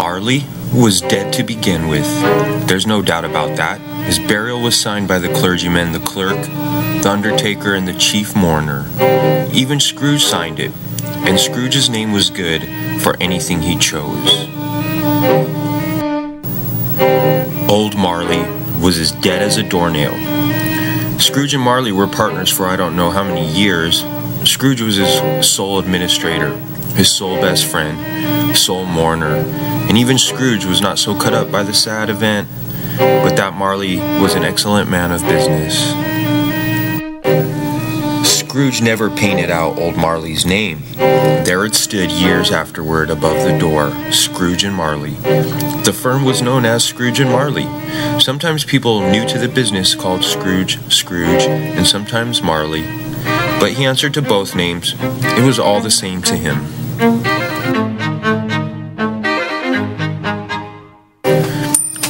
Marley was dead to begin with. There's no doubt about that. His burial was signed by the clergyman, the clerk, the undertaker, and the chief mourner. Even Scrooge signed it, and Scrooge's name was good for anything he chose. Old Marley was as dead as a doornail. Scrooge and Marley were partners for I don't know how many years. Scrooge was his sole administrator, his sole best friend, sole mourner, and even Scrooge was not so cut up by the sad event, but that Marley was an excellent man of business. Scrooge never painted out old Marley's name. There it stood years afterward above the door, Scrooge and Marley. The firm was known as Scrooge and Marley. Sometimes people new to the business called Scrooge, and sometimes Marley. But he answered to both names. It was all the same to him.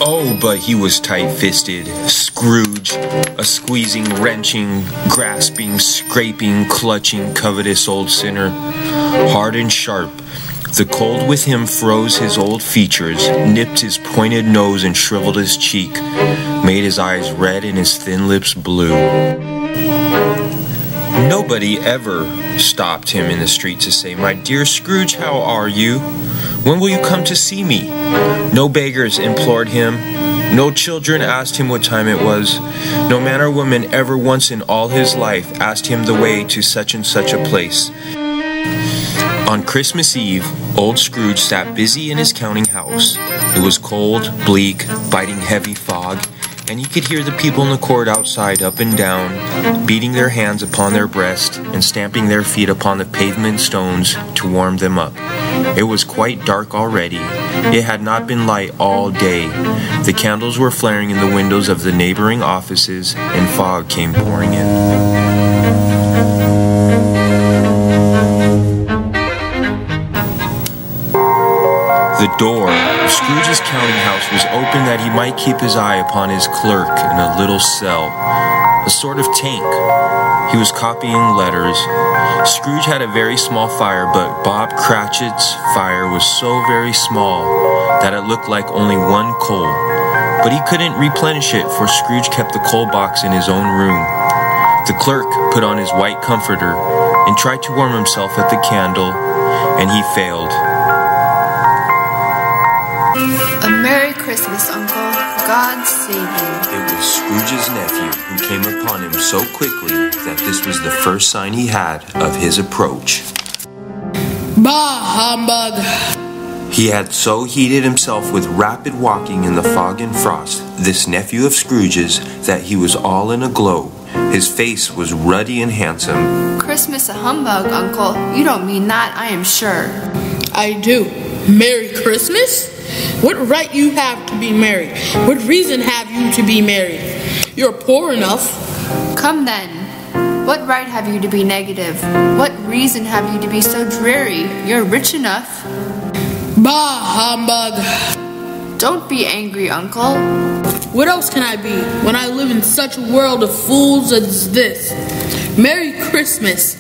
Oh, but he was tight-fisted. Scrooge, a squeezing, wrenching, grasping, scraping, clutching, covetous old sinner. Hard and sharp, the cold with him froze his old features, nipped his pointed nose and shriveled his cheek, made his eyes red and his thin lips blue. Nobody ever stopped him in the street to say, "My dear Scrooge, how are you? When will you come to see me?" No beggars implored him. No children asked him what time it was. No man or woman ever once in all his life asked him the way to such and such a place. On Christmas Eve, old Scrooge sat busy in his counting house. It was cold, bleak, biting heavy fog, and he could hear the people in the court outside up and down, beating their hands upon their breast and stamping their feet upon the pavement stones to warm them up. It was quite dark already. It had not been light all day. The candles were flaring in the windows of the neighboring offices, and fog came pouring in. The door of Scrooge's counting house was open that he might keep his eye upon his clerk in a little cell, a sort of tank. He was copying letters. Scrooge had a very small fire, but Bob Cratchit's fire was so very small that it looked like only one coal. But he couldn't replenish it, for Scrooge kept the coal box in his own room. The clerk put on his white comforter and tried to warm himself at the candle, and he failed. A Merry Christmas, Uncle. God save you. It was Scrooge's nephew who came upon him so quickly that this was the first sign he had of his approach. Bah, humbug! He had so heated himself with rapid walking in the fog and frost, this nephew of Scrooge's, that he was all in a glow. His face was ruddy and handsome. Christmas a humbug, Uncle. You don't mean that, I am sure. I do. Merry Christmas? What right you have to be married? What reason have you to be married? You're poor enough. Come then. What right have you to be negative? What reason have you to be so dreary? You're rich enough. Bah, humbug. Don't be angry, Uncle. What else can I be when I live in such a world of fools as this? Merry Christmas.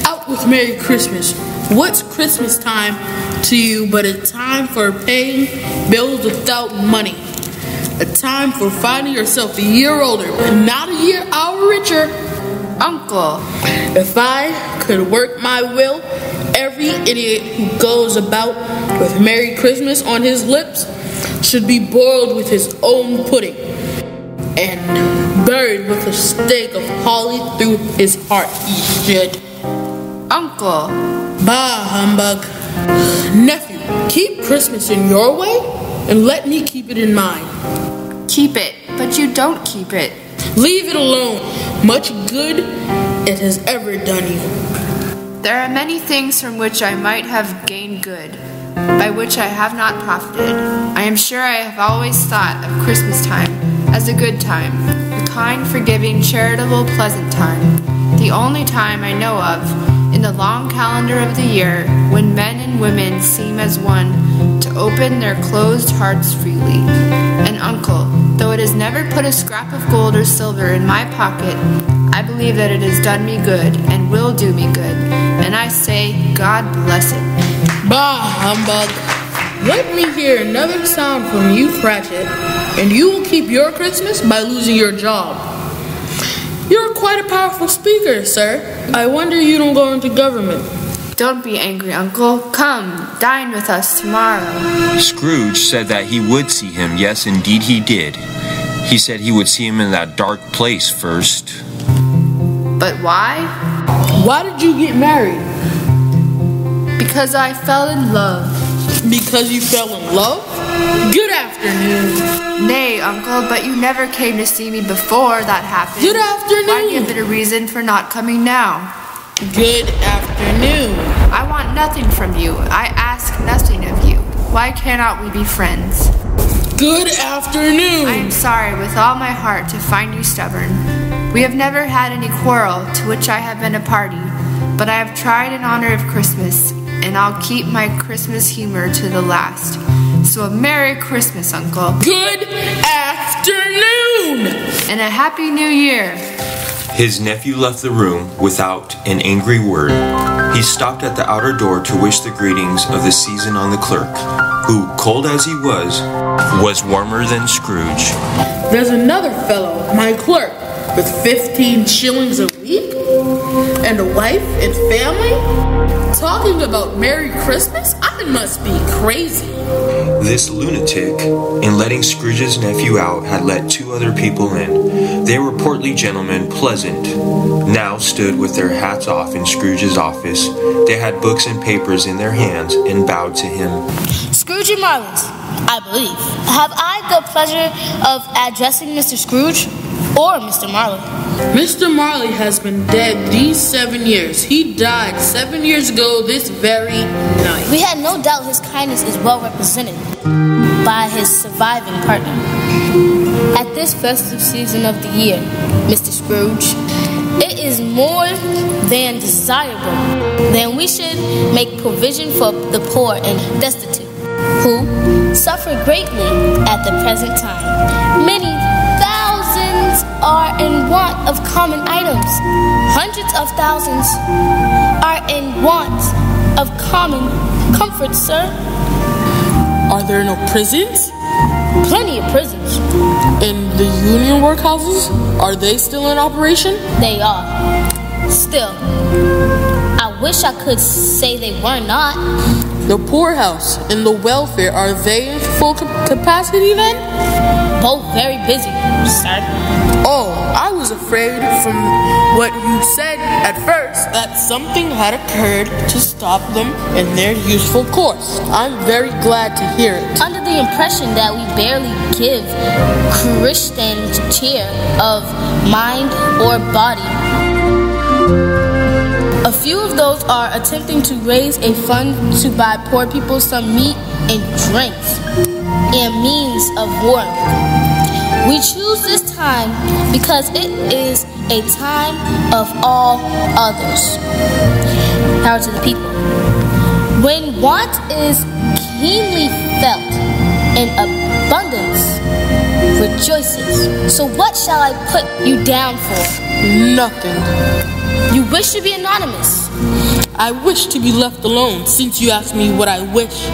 Out with Merry Christmas. What's Christmas time to you but a time for paying bills without money? A time for finding yourself a year older, but not a year hour richer. Uncle, if I could work my will, every idiot who goes about with Merry Christmas on his lips should be boiled with his own pudding and buried with a stake of holly through his heart, he should. Uncle. Bah, humbug. Nephew, keep Christmas in your way and let me keep it in mine. Keep it, but you don't keep it. Leave it alone. Much good it has ever done you. There are many things from which I might have gained good, by which I have not profited. I am sure I have always thought of Christmas time as a good time, a kind, forgiving, charitable, pleasant time, the only time I know of in the long calendar of the year when men and women seem as one to open their closed hearts freely. And Uncle, though it has never put a scrap of gold or silver in my pocket, I believe that it has done me good and will do me good, and I say, God bless it. Bah, humbug. Let me hear another sound from you, Cratchit, and you will keep your Christmas by losing your job. You're quite a powerful speaker, sir. I wonder you don't go into government. Don't be angry, Uncle. Come, dine with us tomorrow. Scrooge said that he would see him. Yes, indeed he did. He said he would see him in that dark place first. But why? Why did you get married? Because I fell in love. Because you fell in love? Good afternoon. Nay, Uncle, but you never came to see me before that happened. Good afternoon. Why give it a reason for not coming now? Good afternoon. I want nothing from you. I ask nothing of you. Why cannot we be friends? Good afternoon. I am sorry with all my heart to find you stubborn. We have never had any quarrel to which I have been a party, but I have tried in honor of Christmas, and I'll keep my Christmas humor to the last. So a Merry Christmas, Uncle. Good afternoon. And a Happy New Year. His nephew left the room without an angry word. He stopped at the outer door to wish the greetings of the season on the clerk, who, cold as he was warmer than Scrooge. There's another fellow, my clerk, with 15 shillings a week, and a wife and family, talking about Merry Christmas? I must be crazy. This lunatic, in letting Scrooge's nephew out, had let two other people in. They were portly gentlemen, pleasant, now stood with their hats off in Scrooge's office. They had books and papers in their hands and bowed to him. Scrooge and Marlins, I believe. Have I the pleasure of addressing Mr. Scrooge or Mr. Marley? Mr. Marley has been dead these 7 years. He died 7 years ago this very night. We had no doubt his kindness is well represented by his surviving partner. At this festive season of the year, Mr. Scrooge, it is more than desirable that we should make provision for the poor and destitute, who suffer greatly at the present time. Many thousands are in want of common items. Hundreds of thousands are in want of common comforts, sir. Are there no prisons? Plenty of prisons. And the union workhouses? Are they still in operation? They are. Still, I wish I could say they were not. The poorhouse and the welfare, are they in full capacity then? Both very busy, sir. Oh, I was afraid from what you said at first that something had occurred to stop them in their useful course. I'm very glad to hear it. Under the impression that we barely give Christian cheer of mind or body, a few of those are attempting to raise a fund to buy poor people some meat and drinks and means of warmth. We choose this time because it is a time of all others. Power to the people. When want is keenly felt, and abundance rejoices. So what shall I put you down for? Nothing. You wish to be anonymous. I wish to be left alone, since you asked me what I wish.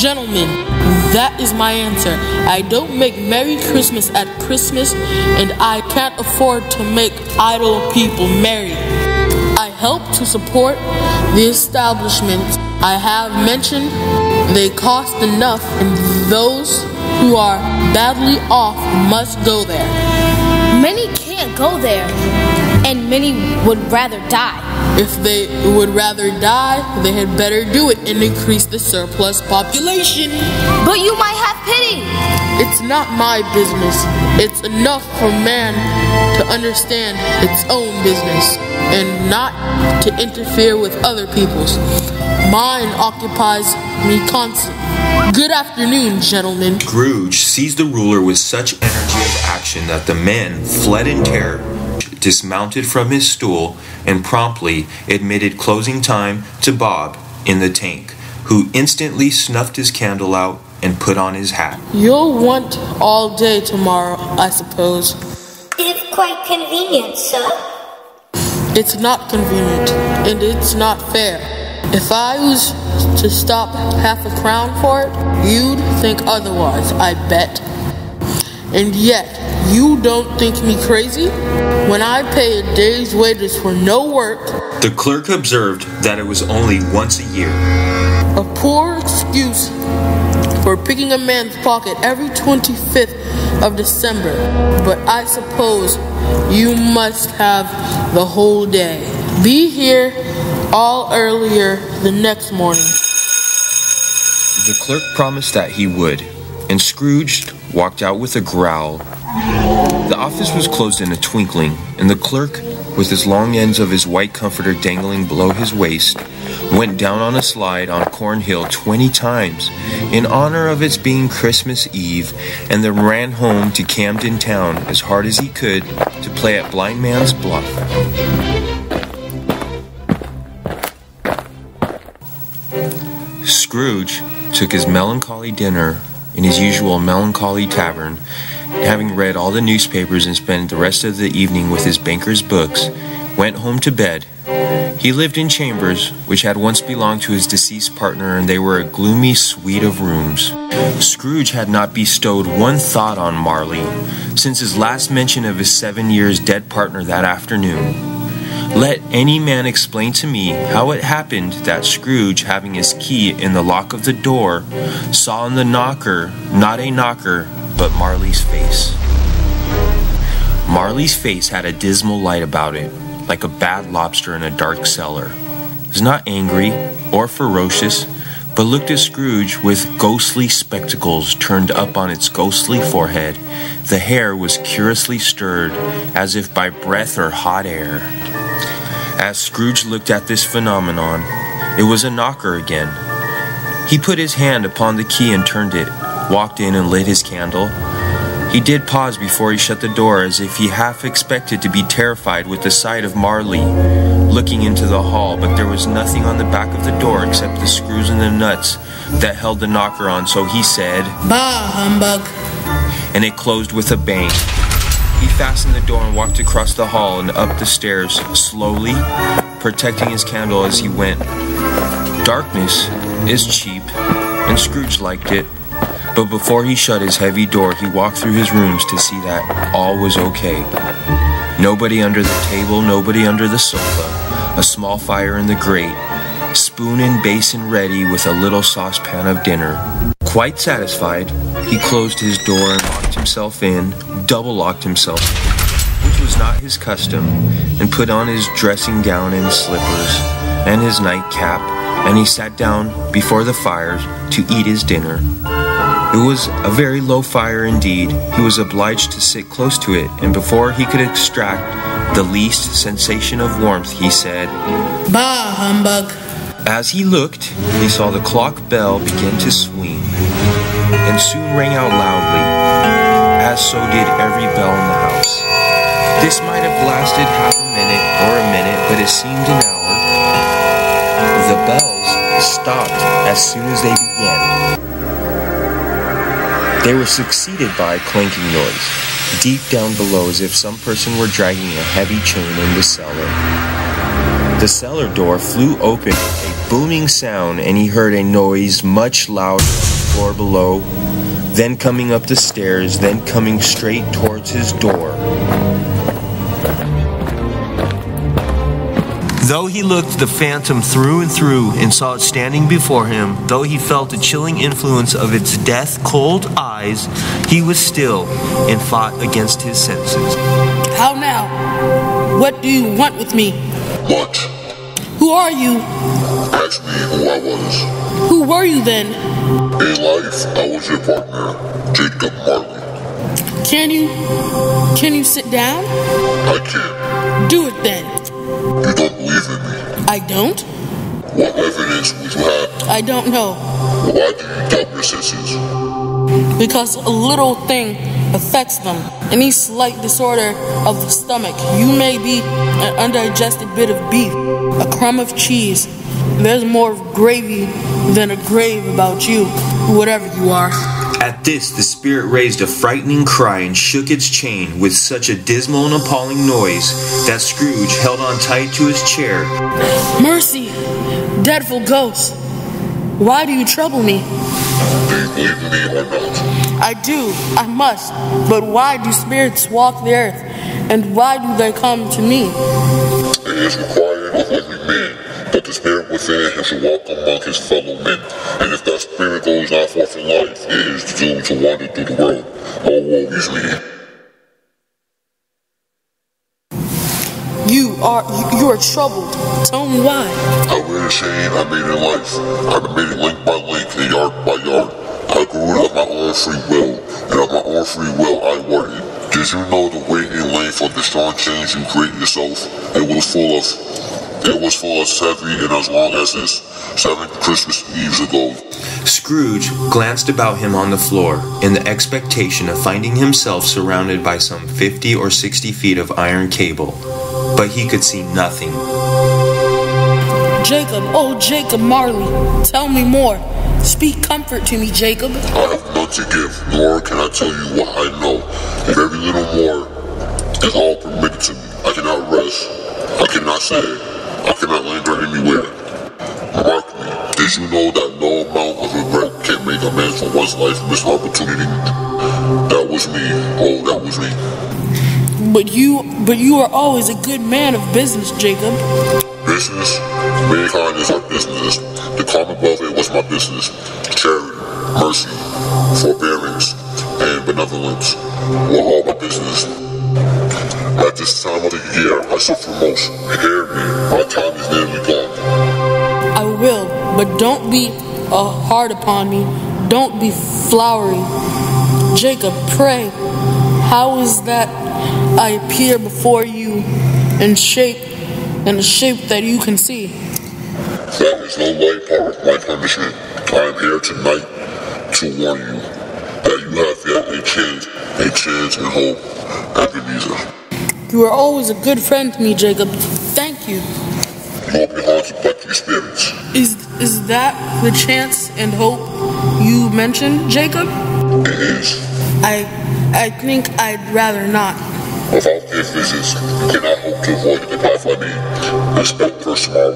Gentlemen, that is my answer. I don't make Merry Christmas at Christmas, and I can't afford to make idle people merry. I help to support the establishments I have mentioned. They cost enough, and those who are badly off must go there. Many can't go there, and many would rather die. If they would rather die, they had better do it and increase the surplus population. But you might have pity. It's not my business. It's enough for man to understand its own business and not to interfere with other people's. Mine occupies me constantly. Good afternoon, gentlemen. Scrooge seized the ruler with such energy of action that the men fled in terror, dismounted from his stool, and promptly admitted closing time to Bob in the tank, who instantly snuffed his candle out and put on his hat. You'll want all day tomorrow, I suppose. It's quite convenient, sir. It's not convenient, and it's not fair. If I was to stop half a crown for it, you'd think otherwise, I bet. And yet, you don't think me crazy? When I pay a day's wages for no work, The clerk observed that it was only once a year. a poor excuse for picking a man's pocket every 25th of December, but I suppose you must have the whole day. Be here all earlier the next morning. The clerk promised that he would, and Scrooge walked out with a growl. The office was closed in a twinkling, and the clerk, with his long ends of his white comforter dangling below his waist, went down on a slide on Cornhill 20 times in honor of its being Christmas Eve, and then ran home to Camden Town as hard as he could to play at Blind Man's Bluff. Scrooge took his melancholy dinner in his usual melancholy tavern, and having read all the newspapers and spent the rest of the evening with his banker's books, went home to bed. He lived in chambers which had once belonged to his deceased partner, and they were a gloomy suite of rooms. Scrooge had not bestowed one thought on Marley since his last mention of his 7 years dead partner that afternoon. Let any man explain to me how it happened that Scrooge, having his key in the lock of the door, saw in the knocker not a knocker, but Marley's face. Marley's face had a dismal light about it, like a bad lobster in a dark cellar. It was not angry or ferocious, but looked at Scrooge with ghostly spectacles turned up on its ghostly forehead. The hair was curiously stirred, as if by breath or hot air. As Scrooge looked at this phenomenon, it was a knocker again. He put his hand upon the key and turned it, walked in and lit his candle. He did pause before he shut the door, as if he half expected to be terrified with the sight of Marley looking into the hall, but there was nothing on the back of the door except the screws and the nuts that held the knocker on, so he said, "Bah, humbug." And it closed with a bang. He fastened the door and walked across the hall and up the stairs, slowly, protecting his candle as he went. Darkness is cheap, and Scrooge liked it. But before he shut his heavy door, he walked through his rooms to see that all was okay. Nobody under the table, nobody under the sofa, a small fire in the grate, spoon and basin ready with a little saucepan of dinner. Quite satisfied, he closed his door and locked himself in, double-locked himself, which was not his custom, and put on his dressing gown and slippers, and his nightcap, and he sat down before the fire to eat his dinner. It was a very low fire indeed. He was obliged to sit close to it, and before he could extract the least sensation of warmth, he said, "Bah, humbug." As he looked, he saw the clock bell begin to swing, and soon rang out loudly, as so did every bell in the house. This might have lasted half a minute or a minute, but it seemed an hour. The bells stopped as soon as they began. They were succeeded by a clanking noise, deep down below, as if some person were dragging a heavy chain in the cellar. The cellar door flew open with a booming sound, and he heard a noise much louder on the floor below, then coming up the stairs, then coming straight towards his door. Though he looked the phantom through and through and saw it standing before him, though he felt the chilling influence of its death-cold eyes, he was still and fought against his senses. How now? What do you want with me? What? Who are you? Ask me who I was. Who were you then? In life, I was your partner, Jacob Marley. Can you sit down? I can't. Do it then. You don't believe in me. I don't? What evidence would you have? I don't know. Why do you doubt your senses? Because a little thing affects them. Any slight disorder of the stomach. You may be an undigested bit of beef, a crumb of cheese. There's more gravy than a grave about you, whatever you are. At this, the spirit raised a frightening cry and shook its chain with such a dismal and appalling noise that Scrooge held on tight to his chair. Mercy! Dreadful ghost, why do you trouble me? Do you believe in me or not? I do, I must. But why do spirits walk the earth? And why do they come to me? It is required of every man that the spirit within him should walk among his fellow men. And if that spirit goes not forth in life, it is doomed to wander through the world. Oh, woe is me. You are troubled. Tell me why. I wear the chain I made in life. I made it link by link and yard by yard. I grew it of my own free will, and of my own free will I wore it. Did you know the weight and length of the strong chains you created yourself? It was full as heavy and as long as this 7 Christmas Eves ago. Scrooge glanced about him on the floor in the expectation of finding himself surrounded by some 50 or 60 feet of iron cable, but he could see nothing. Jacob, oh Jacob Marley, tell me more. Speak comfort to me, Jacob. I have none to give, nor can I tell you what I know. And very little more is all permitted to me. I cannot rest. I cannot say. I cannot linger anywhere. Mark me. Did you know that no amount of regret can make a man for one's life miss opportunity? That was me. Oh, that was me. But you are always a good man of business, Jacob. Business? Mankind is our business. The Commonwealth, it was my business. Charity, mercy, forbearance, and benevolence were all my business. At this time of the year, I suffer most. Hear me, my time is nearly gone. I will, but don't be hard upon me. Don't be flowery. Jacob, pray, how is that I appear before you in a shape that you can see? That is no light part of my punishment. I am here tonight to warn you that you have yet a chance and hope, Ebenezer. You are always a good friend to me, Jacob. Thank you. You will be haunted by 3 spirits. Is that the chance and hope you mentioned, Jacob? It is. I think I'd rather not. Without their visits, you cannot hope to avoid the path I made. Expect first tomorrow,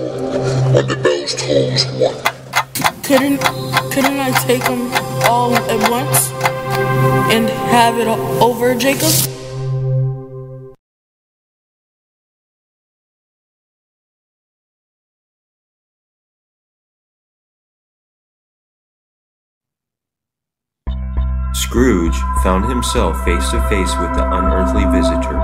when the bells tolls 1. Couldn't I take them all at once and have it over, Jacob? Scrooge found himself face to face with the unearthly visitor.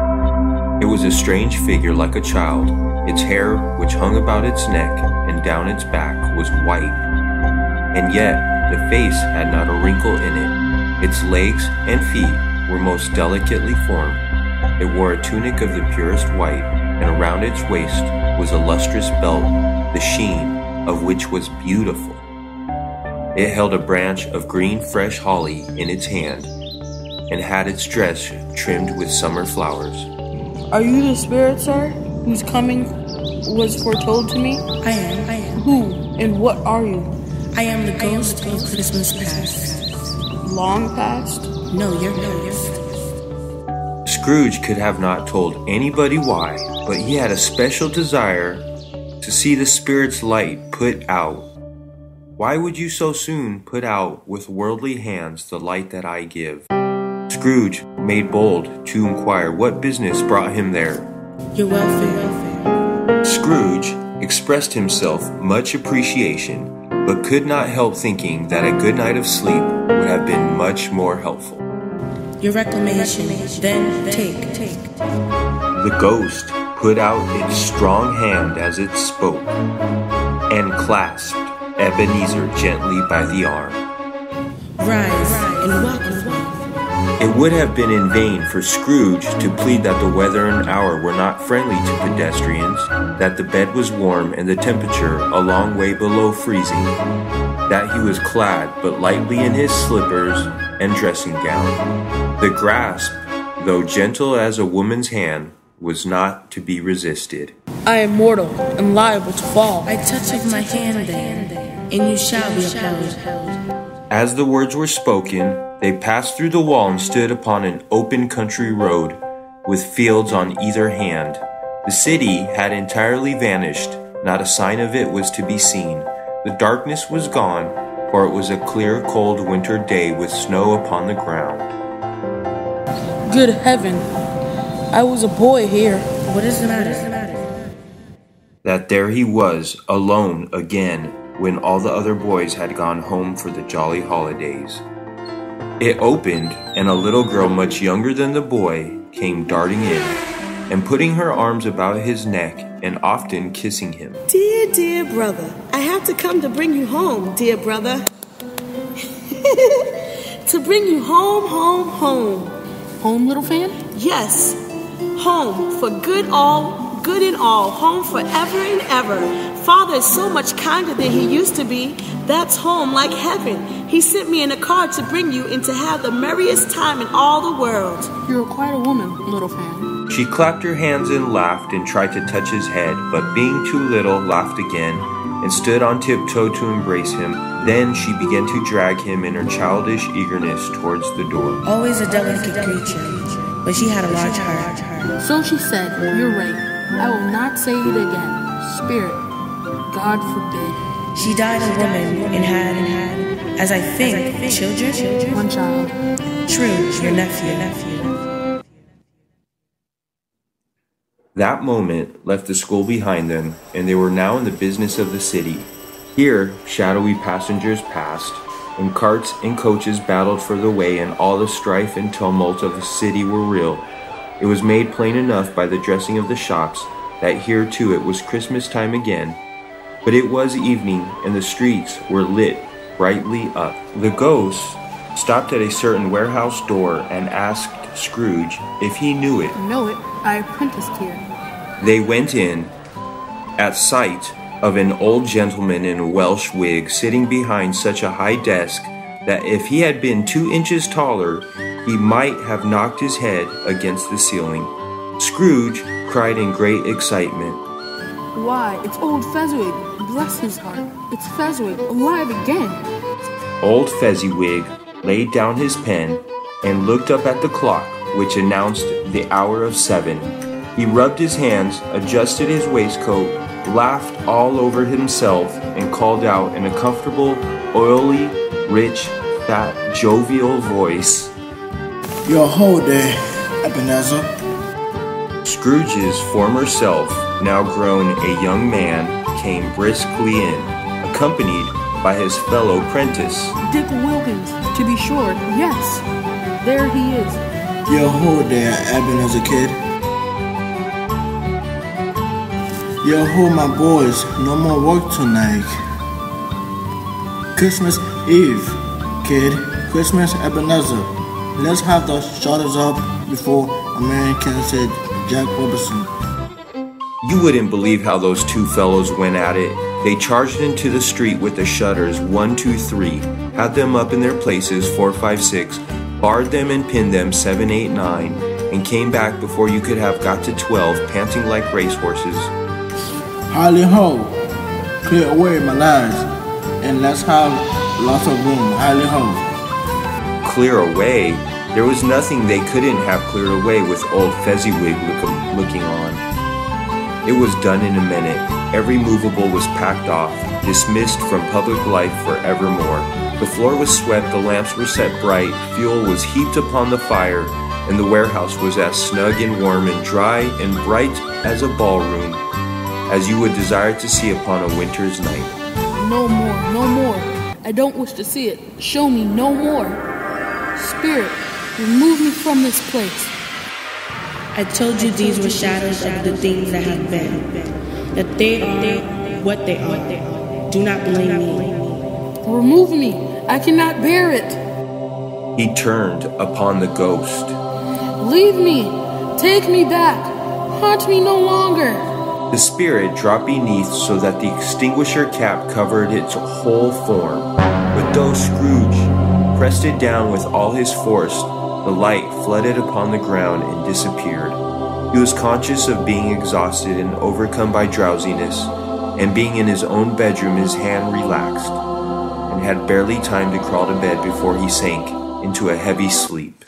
It was a strange figure like a child. Its hair, which hung about its neck and down its back, was white. And yet, the face had not a wrinkle in it. Its legs and feet were most delicately formed. It wore a tunic of the purest white, and around its waist was a lustrous belt, the sheen of which was beautiful. It held a branch of green fresh holly in its hand, and had its dress trimmed with summer flowers. Are you the spirit, sir, whose coming was foretold to me? I am. Who and what are you? I am the ghost of Christmas past. Long past? No, you're past. Scrooge could have not told anybody why, but he had a special desire to see the spirit's light put out. Why would you so soon put out with worldly hands the light that I give? Scrooge made bold to inquire what business brought him there. Your welfare. Scrooge expressed himself much appreciation, but could not help thinking that a good night of sleep would have been much more helpful. Your reclamation, then take. The ghost put out its strong hand as it spoke, and clasped Ebenezer gently by the arm. Rise and walk with me. It would have been in vain for Scrooge to plead that the weather and hour were not friendly to pedestrians, that the bed was warm and the temperature a long way below freezing, that he was clad but lightly in his slippers and dressing gown. The grasp, though gentle as a woman's hand, was not to be resisted. I am mortal and liable to fall. I touch of my hand then, and you shall be upheld. As the words were spoken, they passed through the wall and stood upon an open country road, with fields on either hand. The city had entirely vanished, Not a sign of it was to be seen. The darkness was gone, for it was a clear, cold winter day with snow upon the ground. Good heaven, I was a boy here. What is the matter? That there he was, alone again, when all the other boys had gone home for the jolly holidays. It opened, and a little girl much younger than the boy came darting in, and putting her arms about his neck and often kissing him. Dear, dear brother, I had to come to bring you home, dear brother. To bring you home, home, home. Home, little fan? Yes, home for good and all, home forever and ever. Father is so much kinder than he used to be. That's home like heaven. He sent me in a car to bring you and to have the merriest time in all the world. You're quite a woman, little fan. She clapped her hands and laughed and tried to touch his head, but being too little, laughed again and stood on tiptoe to embrace him. Then she began to drag him in her childish eagerness towards the door. Always a delicate creature, but she had a large heart. So she said, you're right. I will not say it again. Spirit, God forbid. She died a woman and had, as I think, children? One child. True, your nephew. That moment left the school behind them, and they were now in the business of the city. Here, shadowy passengers passed, and carts and coaches battled for the way, and all the strife and tumult of the city were real. It was made plain enough by the dressing of the shops that here too it was Christmas time again. But it was evening, and the streets were lit brightly up. The ghost stopped at a certain warehouse door and asked Scrooge if he knew it. Know it. I apprenticed here. They went in, at sight of an old gentleman in a Welsh wig sitting behind such a high desk that if he had been 2 inches taller, he might have knocked his head against the ceiling. Scrooge cried in great excitement. Why, it's old Fezziwig. Bless his heart. It's Fezziwig, alive again. Old Fezziwig laid down his pen and looked up at the clock, which announced the hour of 7. He rubbed his hands, adjusted his waistcoat, laughed all over himself, and called out in a comfortable, oily, rich, fat, jovial voice, "Your whole day, Ebenezer." Scrooge's former self, now grown a young man, came briskly in, accompanied by his fellow prentice. Dick Wilkins, to be sure, yes. There he is. Your whole day, Ebenezer, kid. Yo, ho, my boys, no more work tonight. Christmas Eve, kid. Christmas Ebenezer. Let's have the shutters up before American said Jack Robinson. You wouldn't believe how those two fellows went at it. They charged into the street with the shutters 1, 2, 3, had them up in their places 4, 5, 6, barred them and pinned them 7, 8, 9, and came back before you could have got to 12, panting like racehorses. Holly ho, clear away my lads, and let's have lots of room. Holly ho. Clear away? There was nothing they couldn't have cleared away with old Fezziwig looking on. It was done in a minute. Every movable was packed off, dismissed from public life forevermore. The floor was swept, the lamps were set bright, fuel was heaped upon the fire, and the warehouse was as snug and warm and dry and bright as a ballroom, as you would desire to see upon a winter's night. No more, no more. I don't wish to see it. Show me no more. Spirit, remove me from this place. I told you these were shadows of the things that have been, that they are what they are. Do not blame me. Remove me. I cannot bear it. He turned upon the ghost. Leave me. Take me back. Haunt me no longer. The spirit dropped beneath so that the extinguisher cap covered its whole form. But though Scrooge pressed it down with all his force, the light flooded upon the ground and disappeared. He was conscious of being exhausted and overcome by drowsiness, and being in his own bedroom, his hand relaxed, and had barely time to crawl to bed before he sank into a heavy sleep.